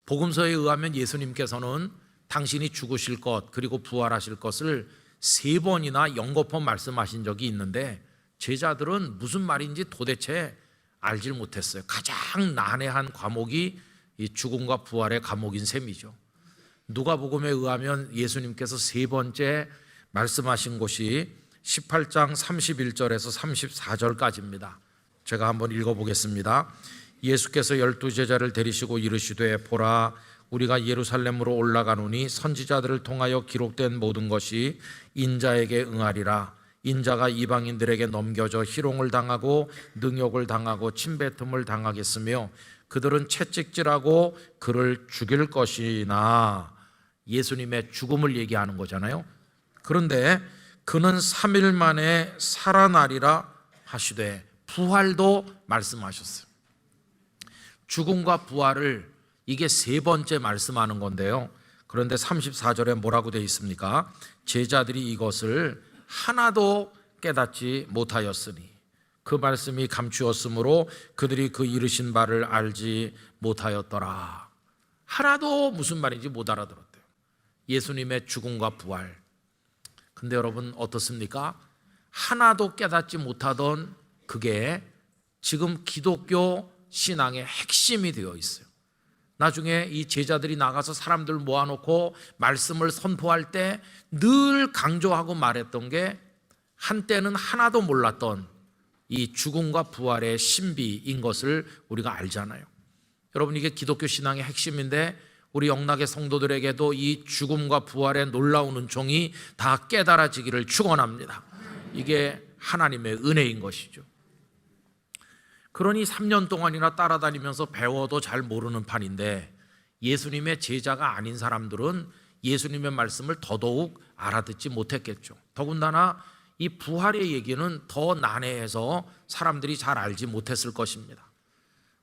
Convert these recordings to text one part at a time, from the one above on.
복음서에 의하면 예수님께서는 당신이 죽으실 것 그리고 부활하실 것을 3번이나 연거푸 말씀하신 적이 있는데 제자들은 무슨 말인지 도대체 알질 못했어요. 가장 난해한 과목이 이 죽음과 부활의 과목인 셈이죠. 누가복음에 의하면 예수님께서 3번째 말씀하신 곳이 18장 31절에서 34절까지입니다. 제가 한번 읽어보겠습니다. 예수께서 12제자를 데리시고 이르시되 보라 우리가 예루살렘으로 올라가노니 선지자들을 통하여 기록된 모든 것이 인자에게 응하리라. 인자가 이방인들에게 넘겨져 희롱을 당하고 능욕을 당하고 침뱉음을 당하겠으며 그들은 채찍질하고 그를 죽일 것이나, 예수님의 죽음을 얘기하는 거잖아요. 그런데 그는 3일 만에 살아나리라 하시되 부활도 말씀하셨어요. 죽음과 부활을 이게 3번째 말씀하는 건데요. 그런데 34절에 뭐라고 되어 있습니까? 제자들이 이것을 하나도 깨닫지 못하였으니, 그 말씀이 감추었으므로 그들이 그 이르신 바를 알지 못하였더라. 하나도 무슨 말인지 못 알아들었대요. 예수님의 죽음과 부활. 근데 여러분 어떻습니까? 하나도 깨닫지 못하던 그게 지금 기독교 신앙의 핵심이 되어 있어요. 나중에 이 제자들이 나가서 사람들 모아놓고 말씀을 선포할 때 늘 강조하고 말했던 게 한때는 하나도 몰랐던 이 죽음과 부활의 신비인 것을 우리가 알잖아요. 여러분 이게 기독교 신앙의 핵심인데 우리 영락의 성도들에게도 이 죽음과 부활의 놀라운 은총이 다 깨달아지기를 축원합니다. 이게 하나님의 은혜인 것이죠. 그러니 3년 동안이나 따라다니면서 배워도 잘 모르는 판인데 예수님의 제자가 아닌 사람들은 예수님의 말씀을 더더욱 알아듣지 못했겠죠. 더군다나 이 부활의 얘기는 더 난해해서 사람들이 잘 알지 못했을 것입니다.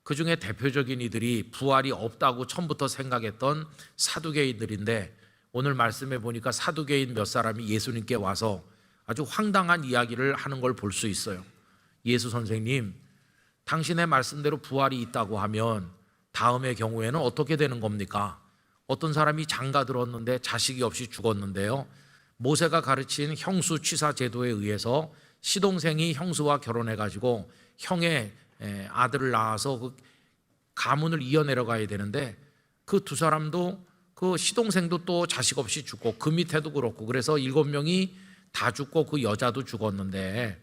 그 중에 대표적인 이들이 부활이 없다고 처음부터 생각했던 사두개인들인데 오늘 말씀해 보니까 사두개인 몇 사람이 예수님께 와서 아주 황당한 이야기를 하는 걸 볼 수 있어요. 예수 선생님, 당신의 말씀대로 부활이 있다고 하면 다음의 경우에는 어떻게 되는 겁니까? 어떤 사람이 장가 들었는데 자식이 없이 죽었는데요, 모세가 가르친 형수 취사 제도에 의해서 시동생이 형수와 결혼해가지고 형의 아들을 낳아서 그 가문을 이어내려가야 되는데 그 두 사람도 그 시동생도 또 자식 없이 죽고 그 밑에도 그렇고 그래서 7명이 다 죽고 그 여자도 죽었는데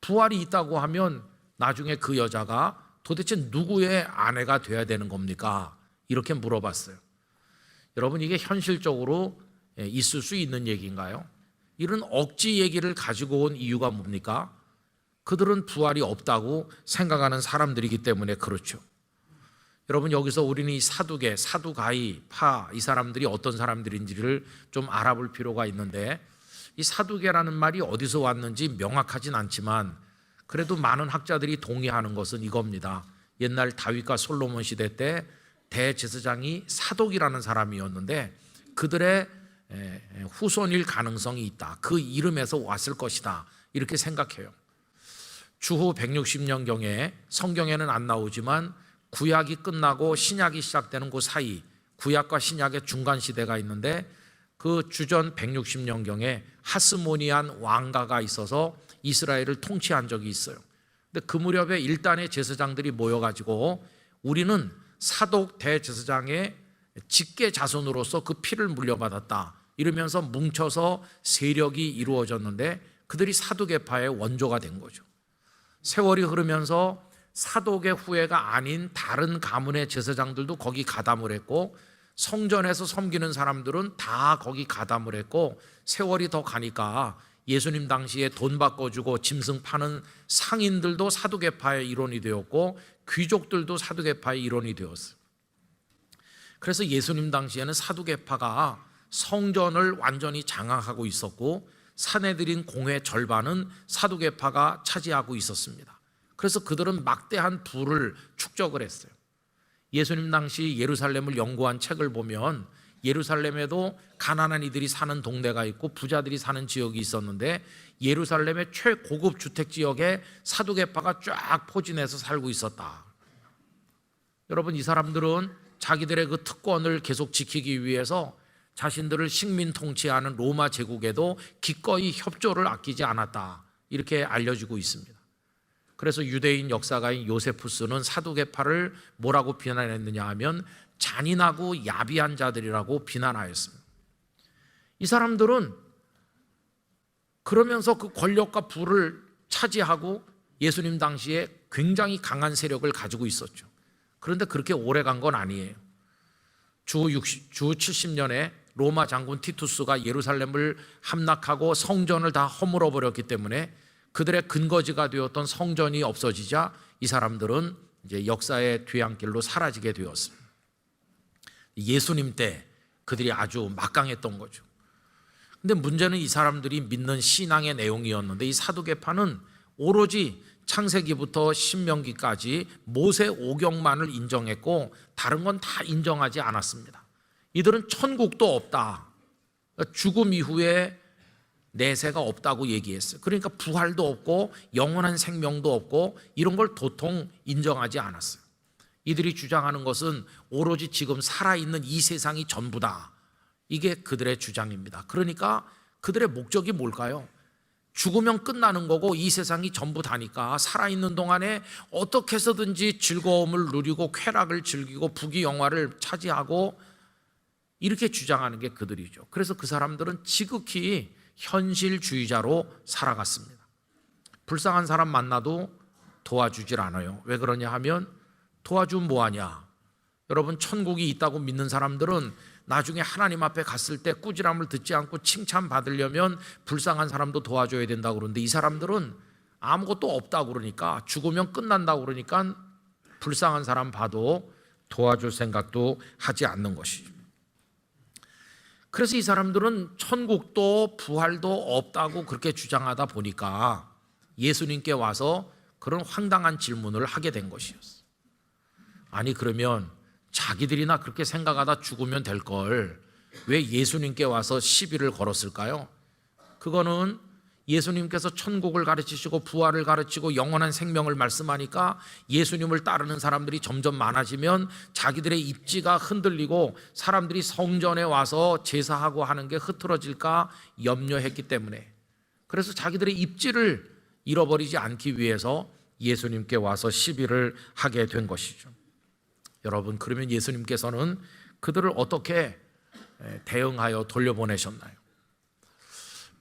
부활이 있다고 하면 나중에 그 여자가 도대체 누구의 아내가 돼야 되는 겁니까? 이렇게 물어봤어요. 여러분 이게 현실적으로 있을 수 있는 얘기인가요? 이런 억지 얘기를 가지고 온 이유가 뭡니까? 그들은 부활이 없다고 생각하는 사람들이기 때문에 그렇죠. 여러분 여기서 우리는 이 사두개, 사두가이, 파, 이 사람들이 어떤 사람들인지를 좀 알아볼 필요가 있는데 이 사두개라는 말이 어디서 왔는지 명확하진 않지만 그래도 많은 학자들이 동의하는 것은 이겁니다. 옛날 다윗과 솔로몬 시대 때 대제사장이 사독이라는 사람이었는데 그들의 후손일 가능성이 있다. 그 이름에서 왔을 것이다. 이렇게 생각해요. 주후 160년경에 성경에는 안 나오지만 구약이 끝나고 신약이 시작되는 그 사이, 구약과 신약의 중간 시대가 있는데 그 주전 160년경에 하스모니안 왕가가 있어서 이스라엘을 통치한 적이 있어요. 근데 그 무렵에 일단의 제사장들이 모여가지고 우리는 사독 대제사장의 직계 자손으로서 그 피를 물려받았다 이러면서 뭉쳐서 세력이 이루어졌는데 그들이 사두개파의 원조가 된 거죠. 세월이 흐르면서 사독의 후예가 아닌 다른 가문의 제사장들도 거기 가담을 했고 성전에서 섬기는 사람들은 다 거기 가담을 했고 세월이 더 가니까 예수님 당시에 돈 바꿔주고 짐승 파는 상인들도 사두개파의 일원이 되었고 귀족들도 사두개파의 일원이 되었어요. 그래서 예수님 당시에는 사두개파가 성전을 완전히 장악하고 있었고 사내들인 공회 절반은 사두개파가 차지하고 있었습니다. 그래서 그들은 막대한 부를 축적을 했어요. 예수님 당시 예루살렘을 연구한 책을 보면 예루살렘에도 가난한 이들이 사는 동네가 있고 부자들이 사는 지역이 있었는데 예루살렘의 최고급 주택 지역에 사두개파가 쫙 포진해서 살고 있었다. 여러분, 이 사람들은 자기들의 그 특권을 계속 지키기 위해서 자신들을 식민 통치하는 로마 제국에도 기꺼이 협조를 아끼지 않았다, 이렇게 알려지고 있습니다. 그래서 유대인 역사가인 요세푸스는 사두개파를 뭐라고 비난했느냐 하면 잔인하고 야비한 자들이라고 비난하였습니다. 이 사람들은 그러면서 그 권력과 부를 차지하고 예수님 당시에 굉장히 강한 세력을 가지고 있었죠. 그런데 그렇게 오래 간 건 아니에요. 주 70년에 로마 장군 티투스가 예루살렘을 함락하고 성전을 다 허물어 버렸기 때문에 그들의 근거지가 되었던 성전이 없어지자 이 사람들은 이제 역사의 뒤안길로 사라지게 되었습니다. 예수님 때 그들이 아주 막강했던 거죠. 근데 문제는 이 사람들이 믿는 신앙의 내용이었는데, 이 사두개파는 오로지 창세기부터 신명기까지 모세 오경만을 인정했고 다른 건 다 인정하지 않았습니다. 이들은 천국도 없다, 죽음 이후에 내세가 없다고 얘기했어요. 그러니까 부활도 없고 영원한 생명도 없고 이런 걸 도통 인정하지 않았어요. 이들이 주장하는 것은 오로지 지금 살아있는 이 세상이 전부다, 이게 그들의 주장입니다. 그러니까 그들의 목적이 뭘까요? 죽으면 끝나는 거고 이 세상이 전부 다니까 살아있는 동안에 어떻게 해서든지 즐거움을 누리고 쾌락을 즐기고 부귀영화를 차지하고, 이렇게 주장하는 게 그들이죠. 그래서 그 사람들은 지극히 현실주의자로 살아갔습니다. 불쌍한 사람 만나도 도와주질 않아요. 왜 그러냐 하면 도와주면 뭐하냐. 여러분, 천국이 있다고 믿는 사람들은 나중에 하나님 앞에 갔을 때 꾸지람을 듣지 않고 칭찬받으려면 불쌍한 사람도 도와줘야 된다고 그러는데, 이 사람들은 아무것도 없다고 그러니까, 죽으면 끝난다고 그러니까 불쌍한 사람 봐도 도와줄 생각도 하지 않는 것이죠. 그래서 이 사람들은 천국도 부활도 없다고 그렇게 주장하다 보니까 예수님께 와서 그런 황당한 질문을 하게 된 것이었어요. 아니, 그러면 자기들이나 그렇게 생각하다 죽으면 될 걸 왜 예수님께 와서 시비를 걸었을까요? 그거는 예수님께서 천국을 가르치시고 부활을 가르치고 영원한 생명을 말씀하니까 예수님을 따르는 사람들이 점점 많아지면 자기들의 입지가 흔들리고 사람들이 성전에 와서 제사하고 하는 게 흐트러질까 염려했기 때문에, 그래서 자기들의 입지를 잃어버리지 않기 위해서 예수님께 와서 시비를 하게 된 것이죠. 여러분, 그러면 예수님께서는 그들을 어떻게 대응하여 돌려보내셨나요?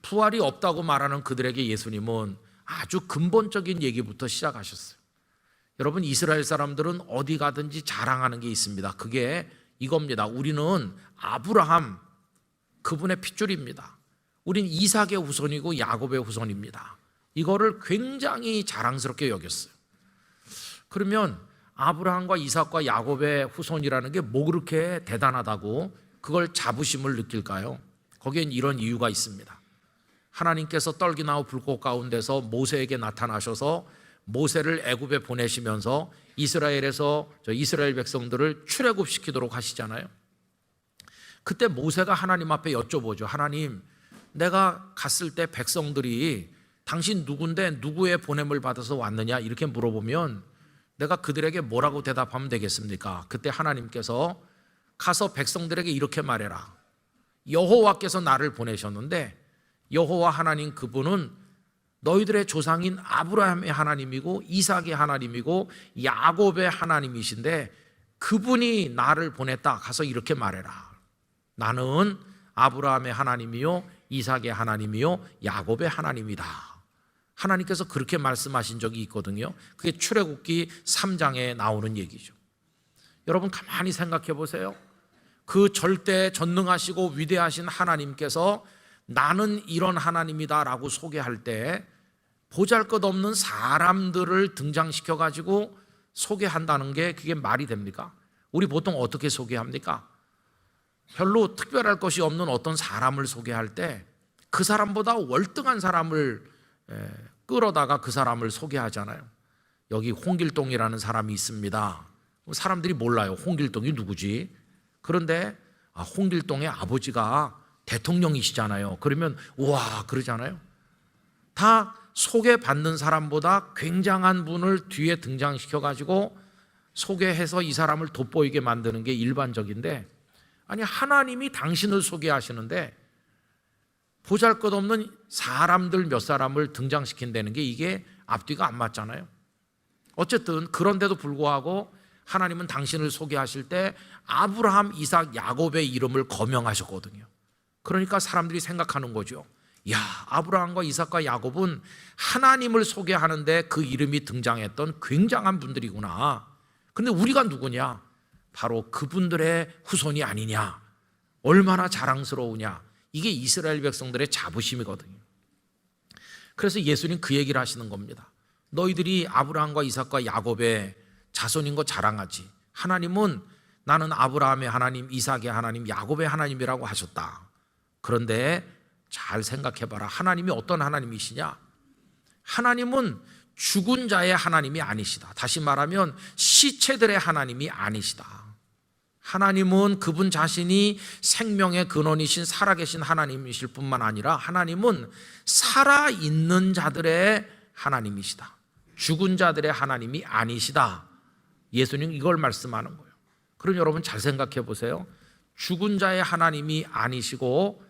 부활이 없다고 말하는 그들에게 예수님은 아주 근본적인 얘기부터 시작하셨어요. 여러분, 이스라엘 사람들은 어디 가든지 자랑하는 게 있습니다. 그게 이겁니다. 우리는 아브라함, 그분의 핏줄입니다. 우린 이삭의 후손이고 야곱의 후손입니다. 이거를 굉장히 자랑스럽게 여겼어요. 그러면 아브라함과 이삭과 야곱의 후손이라는 게 뭐 그렇게 대단하다고 그걸 자부심을 느낄까요? 거기엔 이런 이유가 있습니다. 하나님께서 떨기나무 불꽃 가운데서 모세에게 나타나셔서 모세를 애굽에 보내시면서 이스라엘에서 이스라엘 백성들을 출애굽시키도록 하시잖아요. 그때 모세가 하나님 앞에 여쭤보죠. 하나님, 내가 갔을 때 백성들이 당신 누군데 누구의 보냄을 받아서 왔느냐 이렇게 물어보면 내가 그들에게 뭐라고 대답하면 되겠습니까? 그때 하나님께서 가서 백성들에게 이렇게 말해라. 여호와께서 나를 보내셨는데 여호와 하나님 그분은 너희들의 조상인 아브라함의 하나님이고 이삭의 하나님이고 야곱의 하나님이신데 그분이 나를 보냈다. 가서 이렇게 말해라. 나는 아브라함의 하나님이요 이삭의 하나님이요 야곱의 하나님이다. 하나님께서 그렇게 말씀하신 적이 있거든요. 그게 출애굽기 3장에 나오는 얘기죠. 여러분, 가만히 생각해 보세요. 그 절대 전능하시고 위대하신 하나님께서 나는 이런 하나님이다 라고 소개할 때 보잘것없는 사람들을 등장시켜 가지고 소개한다는 게 그게 말이 됩니까? 우리 보통 어떻게 소개합니까? 별로 특별할 것이 없는 어떤 사람을 소개할 때 그 사람보다 월등한 사람을 끌어다가 그 사람을 소개하잖아요. 여기 홍길동이라는 사람이 있습니다. 사람들이 몰라요. 홍길동이 누구지? 그런데 홍길동의 아버지가 대통령이시잖아요. 그러면 우와 그러잖아요. 다 소개받는 사람보다 굉장한 분을 뒤에 등장시켜가지고 소개해서 이 사람을 돋보이게 만드는 게 일반적인데, 아니 하나님이 당신을 소개하시는데 보잘것없는 사람들 몇 사람을 등장시킨다는 게 이게 앞뒤가 안 맞잖아요. 어쨌든 그런데도 불구하고 하나님은 당신을 소개하실 때 아브라함, 이삭, 야곱의 이름을 거명하셨거든요. 그러니까 사람들이 생각하는 거죠. 야, 아브라함과 이삭과 야곱은 하나님을 소개하는데 그 이름이 등장했던 굉장한 분들이구나. 근데 우리가 누구냐? 바로 그분들의 후손이 아니냐. 얼마나 자랑스러우냐. 이게 이스라엘 백성들의 자부심이거든요. 그래서 예수님 그 얘기를 하시는 겁니다. 너희들이 아브라함과 이삭과 야곱의 자손인 거 자랑하지. 하나님은 나는 아브라함의 하나님, 이삭의 하나님, 야곱의 하나님이라고 하셨다. 그런데 잘 생각해봐라. 하나님이 어떤 하나님이시냐? 하나님은 죽은 자의 하나님이 아니시다. 다시 말하면 시체들의 하나님이 아니시다. 하나님은 그분 자신이 생명의 근원이신 살아계신 하나님이실 뿐만 아니라 하나님은 살아있는 자들의 하나님이시다. 죽은 자들의 하나님이 아니시다. 예수님 이걸 말씀하는 거예요. 그럼 여러분 잘 생각해 보세요. 죽은 자의 하나님이 아니시고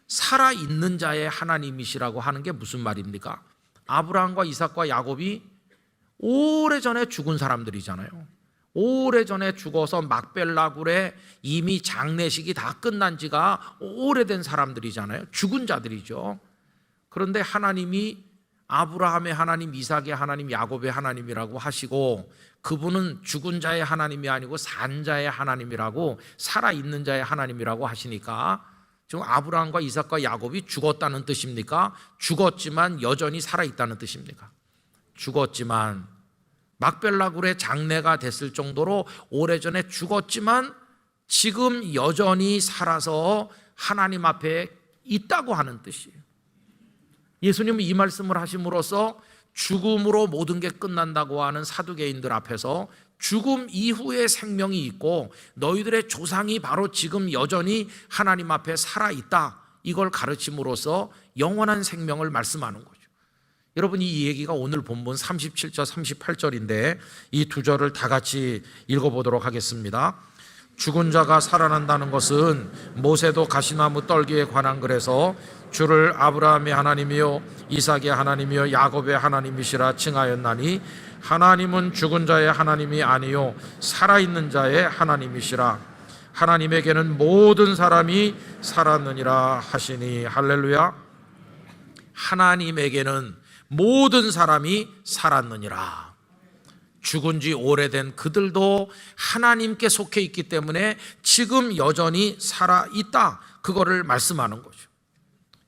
살아있는 자의 하나님이시라고 하는 게 무슨 말입니까? 아브라함과 이삭과 야곱이 오래전에 죽은 사람들이잖아요. 오래전에 죽어서 막벨라굴에 이미 장례식이 다 끝난 지가 오래된 사람들이잖아요. 죽은 자들이죠. 그런데 하나님이 아브라함의 하나님, 이삭의 하나님, 야곱의 하나님이라고 하시고 그분은 죽은 자의 하나님이 아니고 산 자의 하나님이라고, 살아있는 자의 하나님이라고 하시니까 지금 아브라함과 이삭과 야곱이 죽었다는 뜻입니까? 죽었지만 여전히 살아있다는 뜻입니까? 죽었지만 막벨라굴의 장례가 됐을 정도로 오래전에 죽었지만 지금 여전히 살아서 하나님 앞에 있다고 하는 뜻이에요. 예수님은 이 말씀을 하심으로써 죽음으로 모든 게 끝난다고 하는 사두개인들 앞에서 죽음 이후에 생명이 있고 너희들의 조상이 바로 지금 여전히 하나님 앞에 살아있다, 이걸 가르침으로써 영원한 생명을 말씀하는 거죠. 여러분 이 얘기가 오늘 본문 37절 38절인데 이 두 절을 다 같이 읽어보도록 하겠습니다. 죽은 자가 살아난다는 것은 모세도 가시나무 떨기에 관한 글에서 주를 아브라함의 하나님이요 이삭의 하나님이요 야곱의 하나님이시라 칭하였나니 하나님은 죽은 자의 하나님이 아니요 살아있는 자의 하나님이시라. 하나님에게는 모든 사람이 살았느니라 하시니. 할렐루야. 하나님에게는 모든 사람이 살았느니라. 죽은 지 오래된 그들도 하나님께 속해 있기 때문에 지금 여전히 살아있다, 그거를 말씀하는 거죠.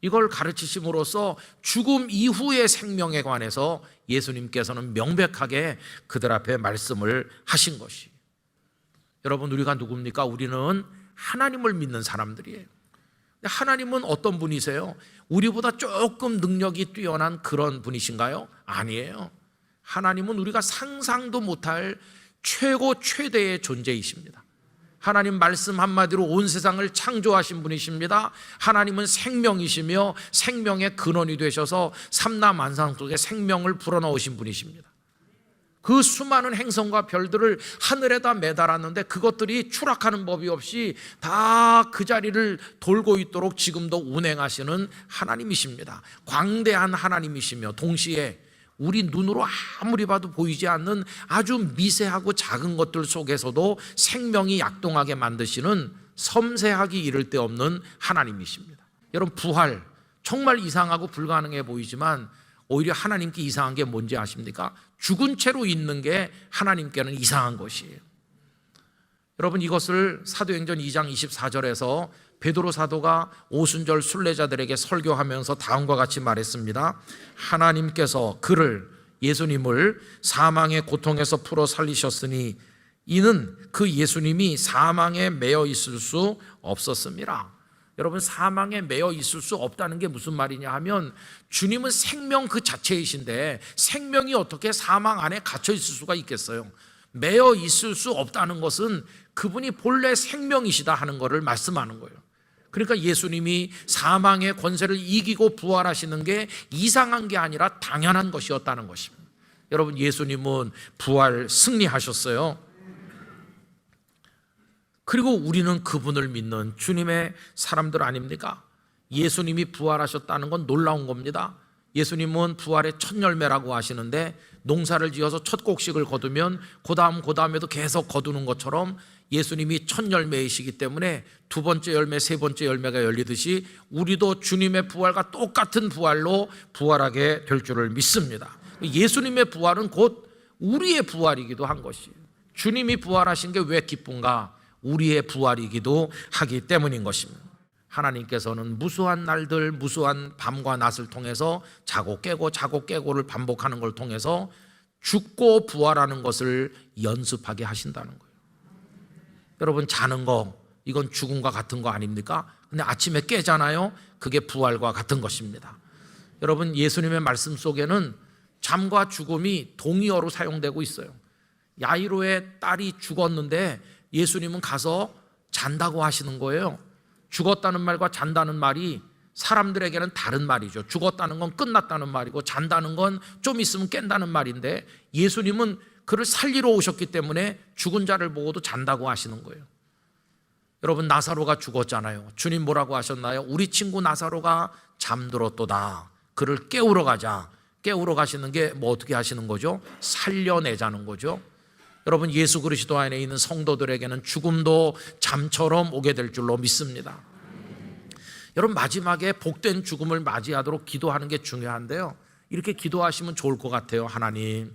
이걸 가르치심으로써 죽음 이후의 생명에 관해서 예수님께서는 명백하게 그들 앞에 말씀을 하신 것이. 여러분 우리가 누굽니까? 우리는 하나님을 믿는 사람들이에요. 하나님은 어떤 분이세요? 우리보다 조금 능력이 뛰어난 그런 분이신가요? 아니에요. 하나님은 우리가 상상도 못할 최고 최대의 존재이십니다. 하나님 말씀 한마디로 온 세상을 창조하신 분이십니다. 하나님은 생명이시며 생명의 근원이 되셔서 삼라만상 속에 생명을 불어넣으신 분이십니다. 그 수많은 행성과 별들을 하늘에다 매달았는데 그것들이 추락하는 법이 없이 다 그 자리를 돌고 있도록 지금도 운행하시는 하나님이십니다. 광대한 하나님이시며 동시에 우리 눈으로 아무리 봐도 보이지 않는 아주 미세하고 작은 것들 속에서도 생명이 약동하게 만드시는 섬세하기 이를 데 없는 하나님이십니다. 여러분 부활 정말 이상하고 불가능해 보이지만 오히려 하나님께 이상한 게 뭔지 아십니까? 죽은 채로 있는 게 하나님께는 이상한 것이에요. 여러분 이것을 사도행전 2장 24절에서 베드로 사도가 오순절 순례자들에게 설교하면서 다음과 같이 말했습니다. 하나님께서 그를, 예수님을 사망의 고통에서 풀어 살리셨으니 이는 그 예수님이 사망에 매여 있을 수 없었습니다. 여러분 사망에 매여 있을 수 없다는 게 무슨 말이냐 하면 주님은 생명 그 자체이신데 생명이 어떻게 사망 안에 갇혀 있을 수가 있겠어요? 매여 있을 수 없다는 것은 그분이 본래 생명이시다 하는 것을 말씀하는 거예요. 그러니까 예수님이 사망의 권세를 이기고 부활하시는 게 이상한 게 아니라 당연한 것이었다는 것입니다. 여러분 예수님은 부활 승리하셨어요. 그리고 우리는 그분을 믿는 주님의 사람들 아닙니까? 예수님이 부활하셨다는 건 놀라운 겁니다. 예수님은 부활의 첫 열매라고 하시는데, 농사를 지어서 첫 곡식을 거두면 그 다음에도 계속 거두는 것처럼 예수님이 첫 열매이시기 때문에 두 번째 열매, 세 번째 열매가 열리듯이 우리도 주님의 부활과 똑같은 부활로 부활하게 될 줄을 믿습니다. 예수님의 부활은 곧 우리의 부활이기도 한 것이에요. 주님이 부활하신 게 왜 기쁜가? 우리의 부활이기도 하기 때문인 것입니다. 하나님께서는 무수한 날들, 무수한 밤과 낮을 통해서 자고 깨고를 반복하는 걸 통해서 죽고 부활하는 것을 연습하게 하신다는 거예요. 여러분, 자는 거, 이건 죽음과 같은 거 아닙니까? 근데 아침에 깨잖아요. 그게 부활과 같은 것입니다. 여러분, 예수님의 말씀 속에는 잠과 죽음이 동의어로 사용되고 있어요. 야이로의 딸이 죽었는데 예수님은 가서 잔다고 하시는 거예요. 죽었다는 말과 잔다는 말이 사람들에게는 다른 말이죠. 죽었다는 건 끝났다는 말이고, 잔다는 건 좀 있으면 깬다는 말인데, 예수님은 그를 살리러 오셨기 때문에 죽은 자를 보고도 잔다고 하시는 거예요. 여러분, 나사로가 죽었잖아요. 주님 뭐라고 하셨나요? 우리 친구 나사로가 잠들었도다. 그를 깨우러 가자. 깨우러 가시는 게 뭐 어떻게 하시는 거죠? 살려내자는 거죠. 여러분, 예수 그리스도 안에 있는 성도들에게는 죽음도 잠처럼 오게 될 줄로 믿습니다. 여러분, 마지막에 복된 죽음을 맞이하도록 기도하는 게 중요한데요, 이렇게 기도하시면 좋을 것 같아요. 하나님,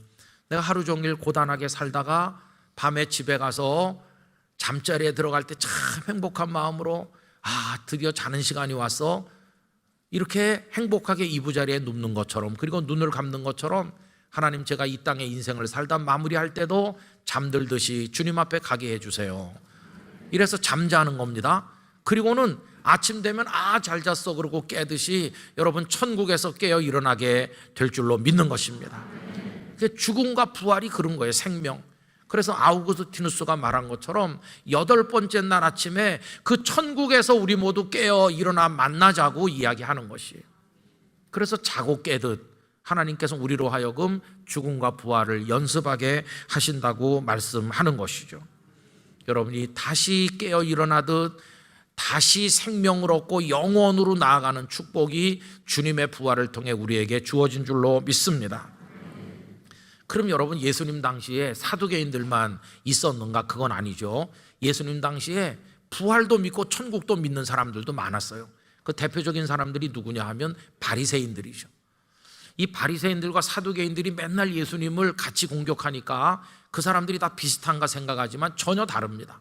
내가 하루 종일 고단하게 살다가 밤에 집에 가서 잠자리에 들어갈 때 참 행복한 마음으로 드디어 자는 시간이 왔어, 이렇게 행복하게 이부자리에 눕는 것처럼, 그리고 눈을 감는 것처럼, 하나님, 제가 이 땅의 인생을 살다 마무리할 때도 잠들듯이 주님 앞에 가게 해주세요. 이래서 잠자는 겁니다. 그리고는 아침 되면 잘 잤어 그러고 깨듯이 여러분, 천국에서 깨어 일어나게 될 줄로 믿는 것입니다. 죽음과 부활이 그런 거예요. 생명. 그래서 아우구스티누스가 말한 것처럼 8번째 날 아침에 그 천국에서 우리 모두 깨어 일어나 만나자고 이야기하는 것이에요. 그래서 자고 깨듯 하나님께서 우리로 하여금 죽음과 부활을 연습하게 하신다고 말씀하는 것이죠. 여러분이 다시 깨어 일어나듯 다시 생명을 얻고 영원으로 나아가는 축복이 주님의 부활을 통해 우리에게 주어진 줄로 믿습니다. 그럼 여러분, 예수님 당시에 사두개인들만 있었는가? 그건 아니죠. 예수님 당시에 부활도 믿고 천국도 믿는 사람들도 많았어요. 그 대표적인 사람들이 누구냐 하면 바리새인들이죠. 이 바리새인들과 사두개인들이 맨날 예수님을 같이 공격하니까 그 사람들이 다 비슷한가 생각하지만 전혀 다릅니다.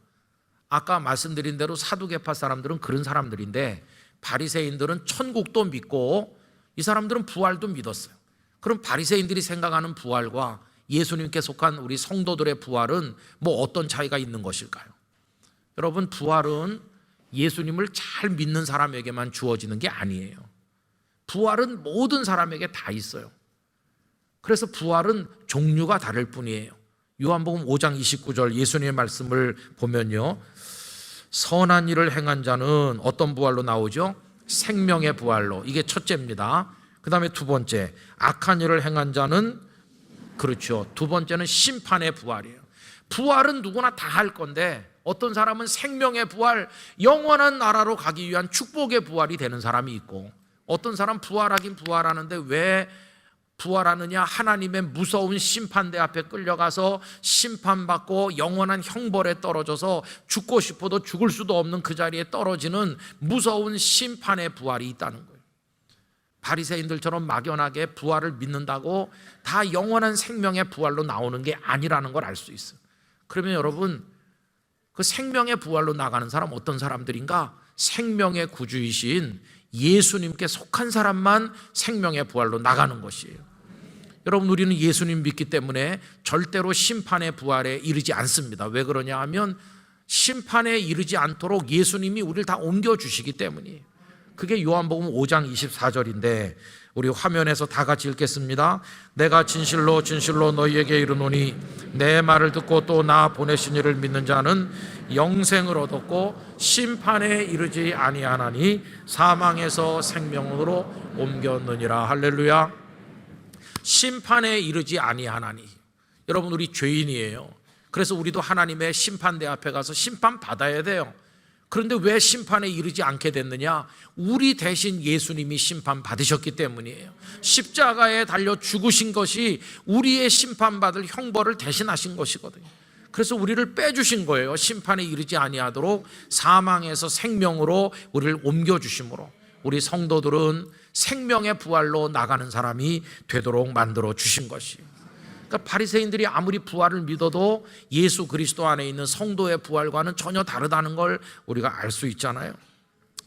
아까 말씀드린 대로 사두개파 사람들은 그런 사람들인데, 바리새인들은 천국도 믿고 이 사람들은 부활도 믿었어요. 그럼 바리새인들이 생각하는 부활과 예수님께 속한 우리 성도들의 부활은 뭐 어떤 차이가 있는 것일까요? 여러분, 부활은 예수님을 잘 믿는 사람에게만 주어지는 게 아니에요. 부활은 모든 사람에게 다 있어요. 그래서 부활은 종류가 다를 뿐이에요. 요한복음 5장 29절 예수님의 말씀을 보면요, 선한 일을 행한 자는 어떤 부활로 나오죠? 생명의 부활로. 이게 첫째입니다. 그 다음에 두 번째, 악한 일을 행한 자는, 그렇죠, 두 번째는 심판의 부활이에요. 부활은 누구나 다 할 건데, 어떤 사람은 생명의 부활, 영원한 나라로 가기 위한 축복의 부활이 되는 사람이 있고, 어떤 사람 부활하긴 부활하는데 왜 부활하느냐? 하나님의 무서운 심판대 앞에 끌려가서 심판받고 영원한 형벌에 떨어져서 죽고 싶어도 죽을 수도 없는 그 자리에 떨어지는 무서운 심판의 부활이 있다는 거예요. 바리새인들처럼 막연하게 부활을 믿는다고 다 영원한 생명의 부활로 나오는 게 아니라는 걸 알 수 있어요. 그러면 여러분, 그 생명의 부활로 나가는 사람 어떤 사람들인가? 생명의 구주이신 예수님께 속한 사람만 생명의 부활로 나가는 것이에요. 여러분, 우리는 예수님 믿기 때문에 절대로 심판의 부활에 이르지 않습니다. 왜 그러냐 하면 심판에 이르지 않도록 예수님이 우리를 다 옮겨주시기 때문이에요. 그게 요한복음 5장 24절인데 우리 화면에서 다 같이 읽겠습니다. 내가 진실로 진실로 너희에게 이르노니 내 말을 듣고 또 나 보내신 이를 믿는 자는 영생을 얻었고 심판에 이르지 아니하나니 사망에서 생명으로 옮겼느니라. 할렐루야. 심판에 이르지 아니하나니. 여러분, 우리 죄인이에요. 그래서 우리도 하나님의 심판대 앞에 가서 심판받아야 돼요. 그런데 왜 심판에 이르지 않게 됐느냐? 우리 대신 예수님이 심판받으셨기 때문이에요. 십자가에 달려 죽으신 것이 우리의 심판받을 형벌을 대신하신 것이거든요. 그래서 우리를 빼주신 거예요. 심판에 이르지 아니하도록 사망에서 생명으로 우리를 옮겨주심으로 우리 성도들은 생명의 부활로 나가는 사람이 되도록 만들어 주신 것이에요. 그러니까 바리새인들이 아무리 부활을 믿어도 예수 그리스도 안에 있는 성도의 부활과는 전혀 다르다는 걸 우리가 알 수 있잖아요.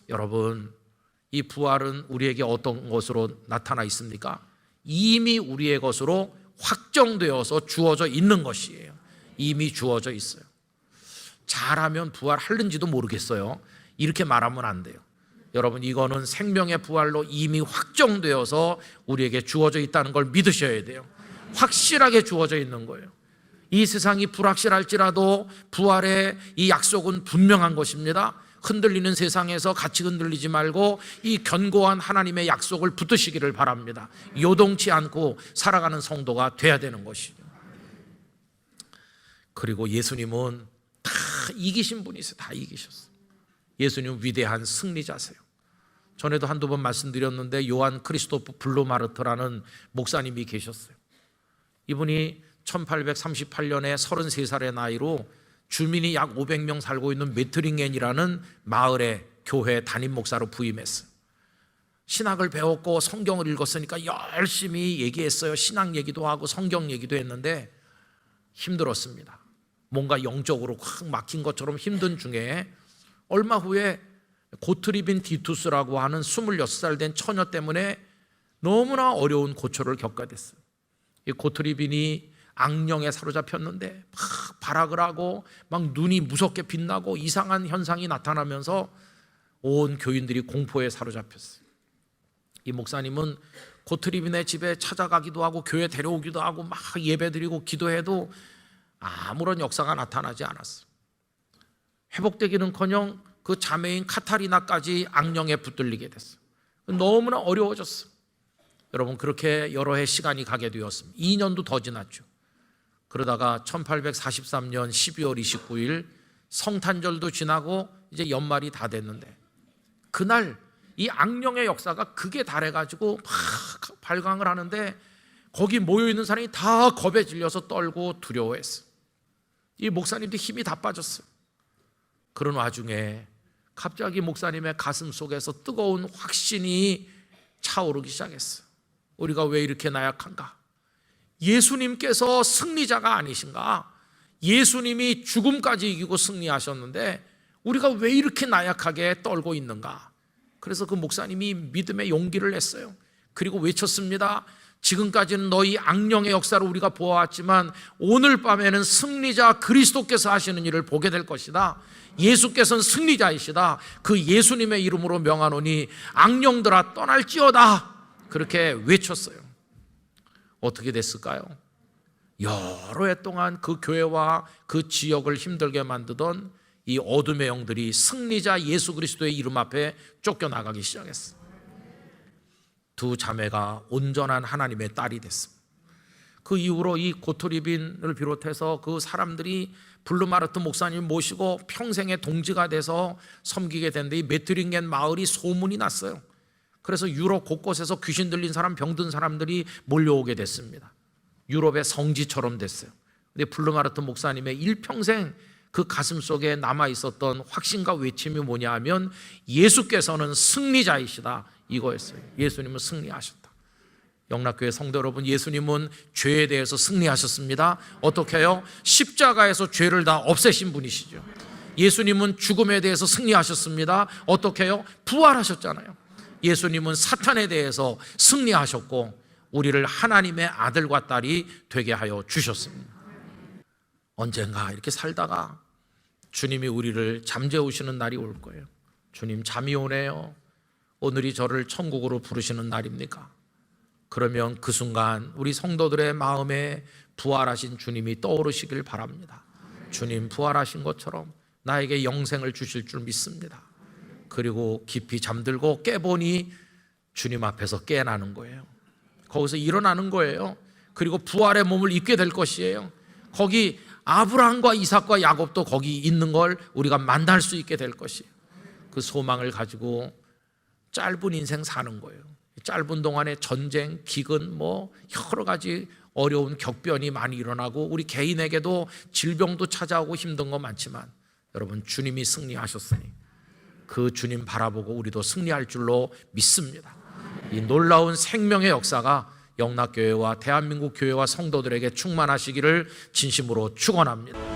여러분, 이 부활은 우리에게 어떤 것으로 나타나 있습니까? 이미 우리의 것으로 확정되어서 주어져 있는 것이에요. 이미 주어져 있어요. 잘하면 부활하는지도 모르겠어요. 이렇게 말하면 안 돼요. 여러분, 이거는 생명의 부활로 이미 확정되어서 우리에게 주어져 있다는 걸 믿으셔야 돼요. 확실하게 주어져 있는 거예요. 이 세상이 불확실할지라도 부활의 이 약속은 분명한 것입니다. 흔들리는 세상에서 같이 흔들리지 말고 이 견고한 하나님의 약속을 붙드시기를 바랍니다. 요동치 않고 살아가는 성도가 돼야 되는 것이죠. 그리고 예수님은 다 이기신 분이세요. 다 이기셨어요. 예수님은 위대한 승리자세요. 전에도 한두 번 말씀드렸는데 요한 크리스토프 블루마르트라는 목사님이 계셨어요. 이분이 1838년에 33살의 나이로 주민이 약 500명 살고 있는 메트링겐이라는 마을의 교회 담임 목사로 부임했어요. 신학을 배웠고 성경을 읽었으니까 열심히 얘기했어요. 신학 얘기도 하고 성경 얘기도 했는데 힘들었습니다. 뭔가 영적으로 확 막힌 것처럼 힘든 중에 얼마 후에 고트리빈 디투스라고 하는 26살 된 처녀 때문에 너무나 어려운 고초를 겪게 됐어요. 이 고트리빈이 악령에 사로잡혔는데 막 발악을 하고 막 눈이 무섭게 빛나고 이상한 현상이 나타나면서 온 교인들이 공포에 사로잡혔어요. 이 목사님은 고트리빈의 집에 찾아가기도 하고 교회 데려오기도 하고 막 예배드리고 기도해도 아무런 역사가 나타나지 않았어요. 회복되기는커녕 그 자매인 카타리나까지 악령에 붙들리게 됐어요. 너무나 어려워졌어요. 여러분, 그렇게 여러 해 시간이 가게 되었습니다. 2년도 더 지났죠. 그러다가 1843년 12월 29일 성탄절도 지나고 이제 연말이 다 됐는데 그날 이 악령의 역사가 극에 달해가지고 막 발광을 하는데 거기 모여있는 사람이 다 겁에 질려서 떨고 두려워했어요. 이 목사님도 힘이 다 빠졌어요. 그런 와중에 갑자기 목사님의 가슴 속에서 뜨거운 확신이 차오르기 시작했어요. 우리가 왜 이렇게 나약한가? 예수님께서 승리자가 아니신가? 예수님이 죽음까지 이기고 승리하셨는데 우리가 왜 이렇게 나약하게 떨고 있는가? 그래서 그 목사님이 믿음의 용기를 냈어요. 그리고 외쳤습니다. 지금까지는 너희 악령의 역사를 우리가 보아왔지만 오늘 밤에는 승리자 그리스도께서 하시는 일을 보게 될 것이다. 예수께서는 승리자이시다. 그 예수님의 이름으로 명하노니 악령들아 떠날지어다. 그렇게 외쳤어요. 어떻게 됐을까요? 여러 해 동안 그 교회와 그 지역을 힘들게 만드던 이 어둠의 영들이 승리자 예수 그리스도의 이름 앞에 쫓겨나가기 시작했어요. 두 자매가 온전한 하나님의 딸이 됐습니다. 그 이후로 이 고토리빈을 비롯해서 그 사람들이 블루마르트 목사님 모시고 평생의 동지가 돼서 섬기게 됐는데 이 메트링겐 마을이 소문이 났어요. 그래서 유럽 곳곳에서 귀신 들린 사람, 병든 사람들이 몰려오게 됐습니다. 유럽의 성지처럼 됐어요. 근데 블루마르트 목사님의 일평생 그 가슴 속에 남아 있었던 확신과 외침이 뭐냐 하면 예수께서는 승리자이시다, 이거였어요. 예수님은 승리하셨다. 영락교회 성도 여러분, 예수님은 죄에 대해서 승리하셨습니다. 어떻게 해요? 십자가에서 죄를 다 없애신 분이시죠. 예수님은 죽음에 대해서 승리하셨습니다. 어떻게 해요? 부활하셨잖아요. 예수님은 사탄에 대해서 승리하셨고 우리를 하나님의 아들과 딸이 되게 하여 주셨습니다. 언젠가 이렇게 살다가 주님이 우리를 잠재우시는 날이 올 거예요. 주님, 잠이 오네요. 오늘이 저를 천국으로 부르시는 날입니까? 그러면 그 순간 우리 성도들의 마음에 부활하신 주님이 떠오르시길 바랍니다. 주님, 부활하신 것처럼 나에게 영생을 주실 줄 믿습니다. 그리고 깊이 잠들고 깨보니 주님 앞에서 깨어나는 거예요. 거기서 일어나는 거예요. 그리고 부활의 몸을 입게 될 것이에요. 거기 아브라함과 이삭과 야곱도 거기 있는 걸 우리가 만날 수 있게 될 것이에요. 그 소망을 가지고 짧은 인생 사는 거예요. 짧은 동안에 전쟁, 기근, 여러 가지 어려운 격변이 많이 일어나고 우리 개인에게도 질병도 찾아오고 힘든 거 많지만 여러분, 주님이 승리하셨으니 그 주님 바라보고 우리도 승리할 줄로 믿습니다. 이 놀라운 생명의 역사가 영락교회와 대한민국 교회와 성도들에게 충만하시기를 진심으로 축원합니다.